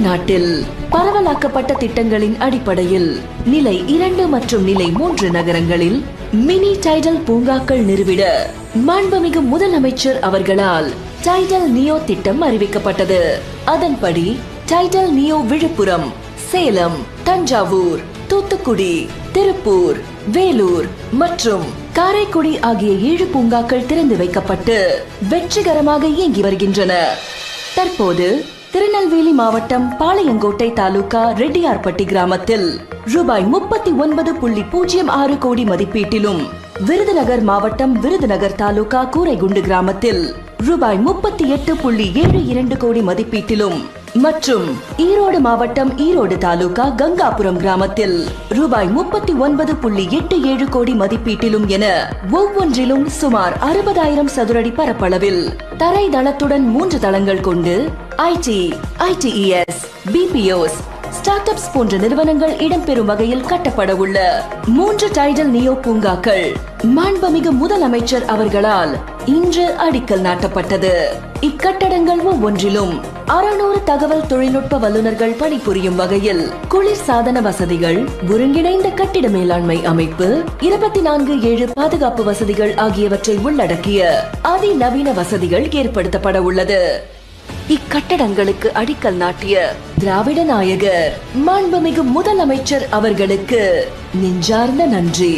தமிழ்நாட்டில் பரவலாக்கப்பட்ட திட்டங்களின் அடிப்படையில் நிலை 2 மற்றும் நிலை 3 நகரங்களில் மினி டைடல் பூங்காக்கள் நிறுவிட மாண்புமிகு முதலமைச்சர் அவர்களால் டைடல் நியோ திட்டம் அறிவிக்கப்பட்டது. அதன்படி டைடல் நியோ விழுப்புரம், சேலம், தஞ்சாவூர், தூத்துக்குடி, திருப்பூர், வேலூர் மற்றும் காரைக்குடி ஆகிய 7 பூங்காக்கள் திறந்து வைக்கப்பட்டு வெற்றிகரமாக இயங்கி வருகின்றன. தற்போது திருநெல்வேலி மாவட்டம் பாளையங்கோட்டை தாலுகா ரெட்டியார்பட்டி கிராமத்தில் ரூபாய் 39.06 கோடி மதிப்பீட்டிலும், விருதுநகர் மாவட்டம் விருதுநகர் தாலுகா கூரைகுண்டு கிராமத்தில் ரூபாய் 38.72 கோடி மதிப்பீட்டிலும் மற்றும் ஈரோடு மாவட்டம் ஈரோடு தாலுகா கங்காபுரம் கிராமத்தில் ரூபாய் 39.87 கோடி மதிப்பீட்டிலும் என ஒவ்வொன்றிலும் சுமார் 60,000 சதுரடி பரப்பளவில் தரை தளத்துடன் 3 தளங்கள் கொண்டு IT, ITES, BPOs, startups போன்ற நிறுவனங்கள் இடம்பெறும் வகையில் கட்டப்பட உள்ள 3 டைடல் நியோ பூங்காக்கள் மாண்புமிகு முதலமைச்சர் அவர்களால் இன்று அடிக்கல் நாட்டப்பட்டது. இக்கட்டடங்கள் ஒவ்வொன்றிலும் 600 தகவல் தொழில்நுட்ப வல்லுநர்கள் பணிபுரியும் வகையில் குளிர் சாதன வசதிகள், ஒருங்கிணைந்த கட்டிட மேலாண்மை அமைப்பு, 24/7 பாதுகாப்பு வசதிகள் ஆகியவற்றை உள்ளடக்கிய அதிநவீன வசதிகள் ஏற்படுத்தப்பட உள்ளது. இக்கட்டடங்களுக்கு அடிக்கல் நாட்டிய திராவிட நாயகர் மாண்புமிகு முதலமைச்சர் அவர்களுக்கு நெஞ்சார்ந்த நன்றி.